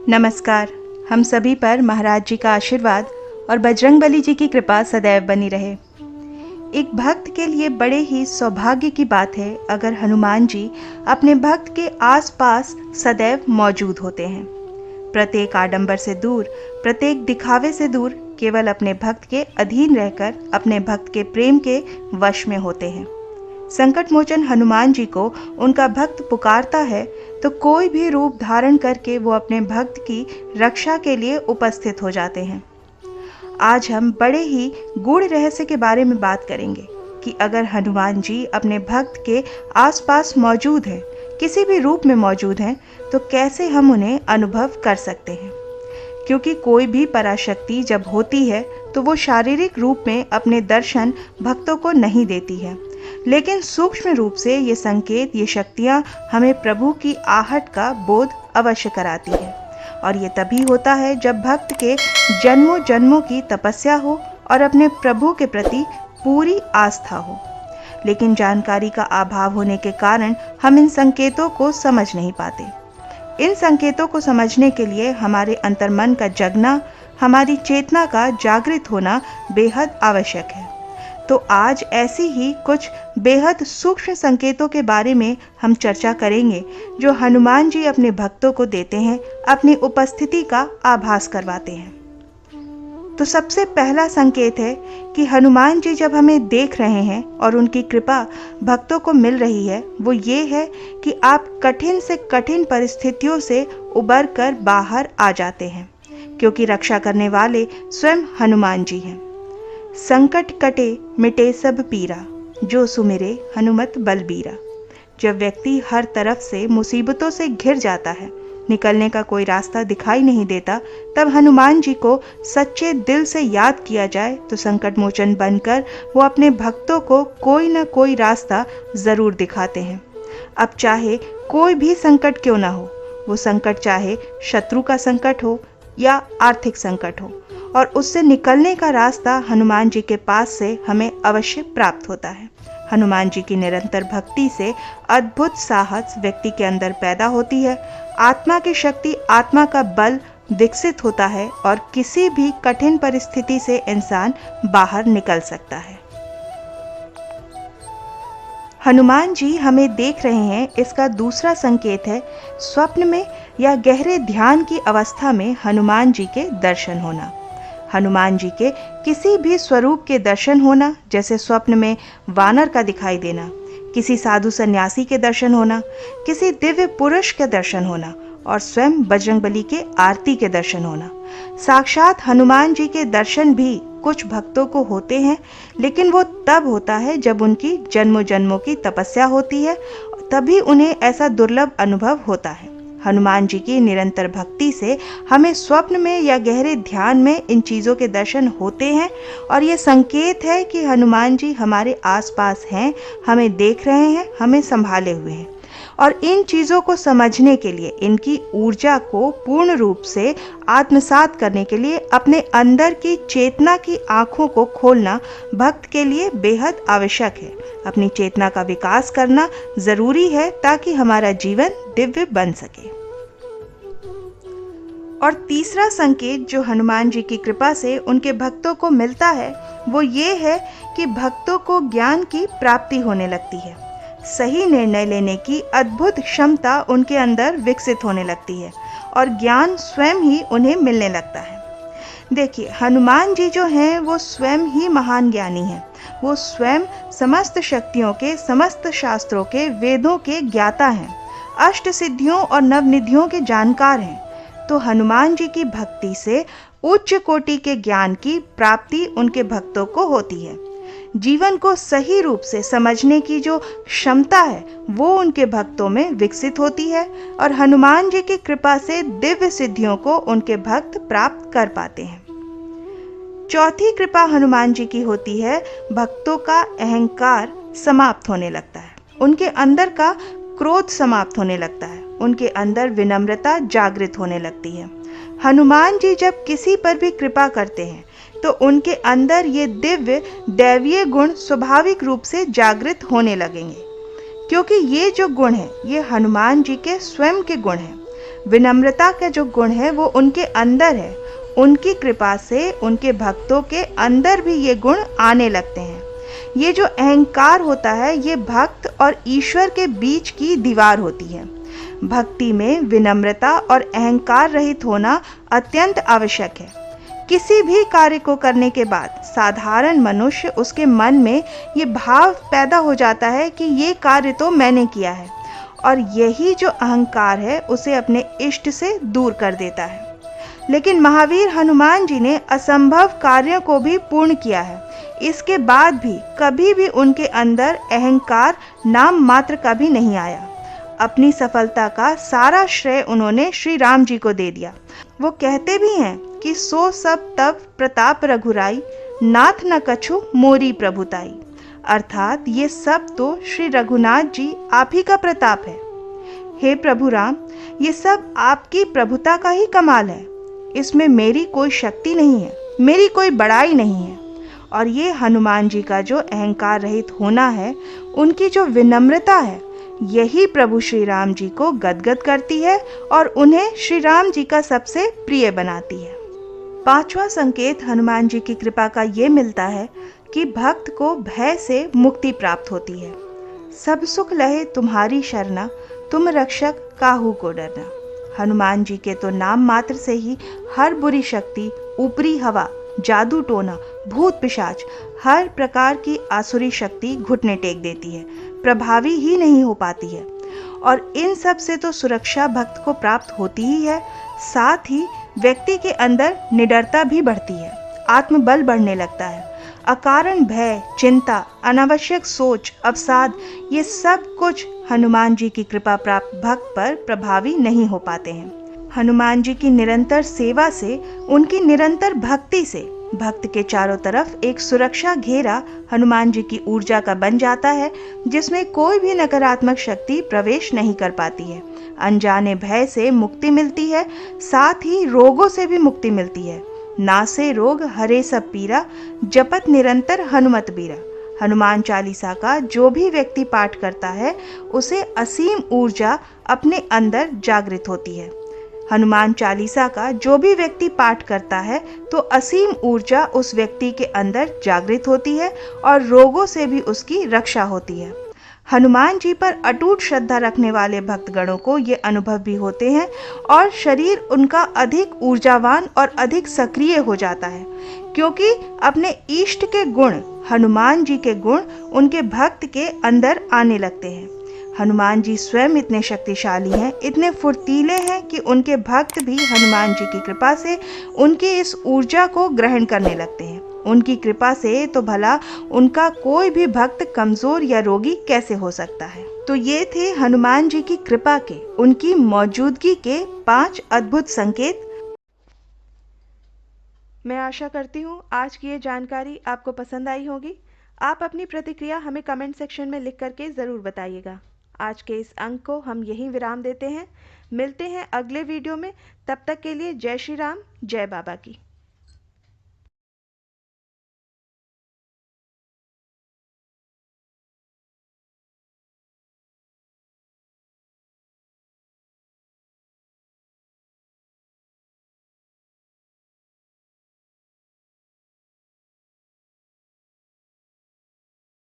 नमस्कार। हम सभी पर महाराज जी का आशीर्वाद और बजरंगबली जी की कृपा सदैव बनी रहे। एक भक्त के लिए बड़े ही सौभाग्य की बात है अगर हनुमान जी अपने भक्त के आसपास सदैव मौजूद होते हैं। प्रत्येक आडंबर से दूर, प्रत्येक दिखावे से दूर, केवल अपने भक्त के अधीन रहकर अपने भक्त के प्रेम के वश में होते हैं। संकट मोचन हनुमान जी को उनका भक्त पुकारता है तो कोई भी रूप धारण करके वो अपने भक्त की रक्षा के लिए उपस्थित हो जाते हैं। आज हम बड़े ही गूढ़ रहस्य के बारे में बात करेंगे कि अगर हनुमान जी अपने भक्त के आसपास मौजूद हैं, किसी भी रूप में मौजूद हैं, तो कैसे हम उन्हें अनुभव कर सकते हैं। क्योंकि कोई भी पराशक्ति जब होती है तो वो शारीरिक रूप में अपने दर्शन भक्तों को नहीं देती है, लेकिन सूक्ष्म रूप से ये संकेत, ये शक्तियाँ हमें प्रभु की आहट का बोध अवश्य कराती है। और ये तभी होता है जब भक्त के जन्मों जन्मों की तपस्या हो और अपने प्रभु के प्रति पूरी आस्था हो। लेकिन जानकारी का अभाव होने के कारण हम इन संकेतों को समझ नहीं पाते। इन संकेतों को समझने के लिए हमारे अंतर्मन का जगना, हमारी चेतना का जागृत होना बेहद आवश्यक है। तो आज ऐसी ही कुछ बेहद सूक्ष्म संकेतों के बारे में हम चर्चा करेंगे जो हनुमान जी अपने भक्तों को देते हैं, अपनी उपस्थिति का आभास करवाते हैं। तो सबसे पहला संकेत है कि हनुमान जी जब हमें देख रहे हैं और उनकी कृपा भक्तों को मिल रही है, वो ये है कि आप कठिन से कठिन परिस्थितियों से उबर कर बाहर आ जाते हैं, क्योंकि रक्षा करने वाले स्वयं हनुमान जी हैं। संकट कटे मिटे सब पीरा, जो सुमिरे हनुमत बलबीरा। जब व्यक्ति हर तरफ से मुसीबतों से घिर जाता है, निकलने का कोई रास्ता दिखाई नहीं देता, तब हनुमान जी को सच्चे दिल से याद किया जाए तो संकट मोचन बनकर वो अपने भक्तों को कोई न कोई रास्ता ज़रूर दिखाते हैं। अब चाहे कोई भी संकट क्यों ना हो, वो संकट चाहे शत्रु का संकट हो या आर्थिक संकट हो, और उससे निकलने का रास्ता हनुमान जी के पास से हमें अवश्य प्राप्त होता है। हनुमान जी की निरंतर भक्ति से अद्भुत साहस व्यक्ति के अंदर पैदा होती है, आत्मा की शक्ति, आत्मा का बल विकसित होता है और किसी भी कठिन परिस्थिति से इंसान बाहर निकल सकता है। हनुमान जी हमें देख रहे हैं, इसका दूसरा संकेत है स्वप्न में या गहरे ध्यान की अवस्था में हनुमान जी के दर्शन होना। हनुमान जी के किसी भी स्वरूप के दर्शन होना, जैसे स्वप्न में वानर का दिखाई देना, किसी साधु सन्यासी के दर्शन होना, किसी दिव्य पुरुष के दर्शन होना और स्वयं बजरंगबली के आरती के दर्शन होना। साक्षात हनुमान जी के दर्शन भी कुछ भक्तों को होते हैं, लेकिन वो तब होता है जब उनकी जन्मों जन्मों की तपस्या होती है, तभी उन्हें ऐसा दुर्लभ अनुभव होता है। हनुमान जी की निरंतर भक्ति से हमें स्वप्न में या गहरे ध्यान में इन चीज़ों के दर्शन होते हैं और ये संकेत है कि हनुमान जी हमारे आसपास हैं, हमें देख रहे हैं, हमें संभाले हुए हैं। और इन चीज़ों को समझने के लिए, इनकी ऊर्जा को पूर्ण रूप से आत्मसात करने के लिए अपने अंदर की चेतना की आँखों को खोलना भक्त के लिए बेहद आवश्यक है। अपनी चेतना का विकास करना ज़रूरी है ताकि हमारा जीवन दिव्य बन सके। और तीसरा संकेत जो हनुमान जी की कृपा से उनके भक्तों को मिलता है, वो ये है कि भक्तों को ज्ञान की प्राप्ति होने लगती है। सही निर्णय लेने की अद्भुत क्षमता उनके अंदर विकसित होने लगती है और ज्ञान स्वयं ही उन्हें मिलने लगता है। देखिए, हनुमान जी जो हैं वो स्वयं ही महान ज्ञानी हैं। वो स्वयं समस्त शक्तियों के, समस्त शास्त्रों के, वेदों के ज्ञाता हैं, अष्ट सिद्धियों और नवनिधियों के जानकार हैं। तो हनुमान जी की भक्ति से उच्च कोटि के ज्ञान की प्राप्ति उनके भक्तों को होती है। जीवन को सही रूप से समझने की जो क्षमता है वो उनके भक्तों में विकसित होती है और हनुमान जी की कृपा से दिव्य सिद्धियों को उनके भक्त प्राप्त कर पाते हैं। चौथी कृपा हनुमान जी की होती है, भक्तों का अहंकार समाप्त होने लगता है, उनके अंदर का क्रोध समाप्त होने लगता है, उनके अंदर विनम्रता जागृत होने लगती है। हनुमान जी जब किसी पर भी कृपा करते हैं तो उनके अंदर ये दिव्य दैवीय गुण स्वाभाविक रूप से जागृत होने लगेंगे, क्योंकि ये जो गुण हैं ये हनुमान जी के स्वयं के गुण हैं। विनम्रता का जो गुण है वो उनके अंदर है। उनकी कृपा से उनके भक्तों के अंदर भी ये गुण आने लगते हैं। ये जो अहंकार होता है ये भक्त और ईश्वर के बीच की दीवार होती है। भक्ति में विनम्रता और अहंकार रहित होना अत्यंत आवश्यक है। किसी भी कार्य को करने के बाद साधारण मनुष्य उसके मन में ये भाव पैदा हो जाता है कि ये कार्य तो मैंने किया है, और यही जो अहंकार है उसे अपने इष्ट से दूर कर देता है। लेकिन महावीर हनुमान जी ने असंभव कार्यों को भी पूर्ण किया है। इसके बाद भी कभी भी उनके अंदर अहंकार नाम मात्र का भी नहीं आया। अपनी सफलता का सारा श्रेय उन्होंने श्री राम जी को दे दिया। वो कहते भी हैं कि सो सब तब प्रताप रघुराई, नाथ न कछु मोरी प्रभुताई। अर्थात ये सब तो श्री रघुनाथ जी आप ही का प्रताप है। हे प्रभु राम, ये सब आपकी प्रभुता का ही कमाल है। इसमें मेरी कोई शक्ति नहीं है, मेरी कोई बड़ाई नहीं है। और ये हनुमान जी का जो अहंकार रहित होना है, उनकी जो विनम्रता है, यही प्रभु श्री राम जी को गदगद करती है और उन्हें श्री राम जी का सबसे प्रिय बनाती है। पांचवा संकेत हनुमान जी की कृपा का ये मिलता है कि भक्त को भय से मुक्ति प्राप्त होती है। सब सुख लहे तुम्हारी शरणा, तुम रक्षक काहू को डरना। हनुमान जी के तो नाम मात्र से ही हर बुरी शक्ति, ऊपरी हवा, जादू टोना, भूत पिशाच, हर प्रकार की आसुरी शक्ति घुटने टेक देती है, प्रभावी ही नहीं हो पाती है। और इन सब से तो सुरक्षा भक्त को प्राप्त होती ही है, साथ ही व्यक्ति के अंदर निडरता भी बढ़ती है, आत्मबल बढ़ने लगता है। अकारण भय, चिंता, अनावश्यक सोच, अवसाद, ये सब कुछ हनुमान जी की कृपा प्राप्त भक्त पर प्रभावी नहीं हो पाते हैं। हनुमान जी की निरंतर सेवा से, उनकी निरंतर भक्ति से भक्त के चारों तरफ एक सुरक्षा घेरा हनुमान जी की ऊर्जा का बन जाता है, जिसमें कोई भी नकारात्मक शक्ति प्रवेश नहीं कर पाती है। अनजाने भय से मुक्ति मिलती है, साथ ही रोगों से भी मुक्ति मिलती है। नासे रोग हरे सब पीरा, जपत निरंतर हनुमत बीरा। हनुमान चालीसा का जो भी व्यक्ति पाठ करता है उसे असीम ऊर्जा अपने अंदर जागृत होती है। हनुमान चालीसा का जो भी व्यक्ति पाठ करता है तो असीम ऊर्जा उस व्यक्ति के अंदर जागृत होती है और रोगों से भी उसकी रक्षा होती है। हनुमान जी पर अटूट श्रद्धा रखने वाले भक्तगणों को ये अनुभव भी होते हैं और शरीर उनका अधिक ऊर्जावान और अधिक सक्रिय हो जाता है, क्योंकि अपने इष्ट के गुण, हनुमान जी के गुण उनके भक्त के अंदर आने लगते हैं। हनुमान जी स्वयं इतने शक्तिशाली हैं, इतने फुर्तीले हैं कि उनके भक्त भी हनुमान जी की कृपा से उनकी इस ऊर्जा को ग्रहण करने लगते हैं। उनकी कृपा से तो भला उनका कोई भी भक्त कमजोर या रोगी कैसे हो सकता है। तो ये थे हनुमान जी की कृपा के, उनकी मौजूदगी के 5 अद्भुत संकेत। मैं आशा करती हूँ आज की ये जानकारी आपको पसंद आई होगी। आप अपनी प्रतिक्रिया हमें कमेंट सेक्शन में लिख करके ज़रूर बताइएगा। आज के इस अंक को हम यहीं विराम देते हैं। मिलते हैं अगले वीडियो में। तब तक के लिए जय श्री राम, जय बाबा की।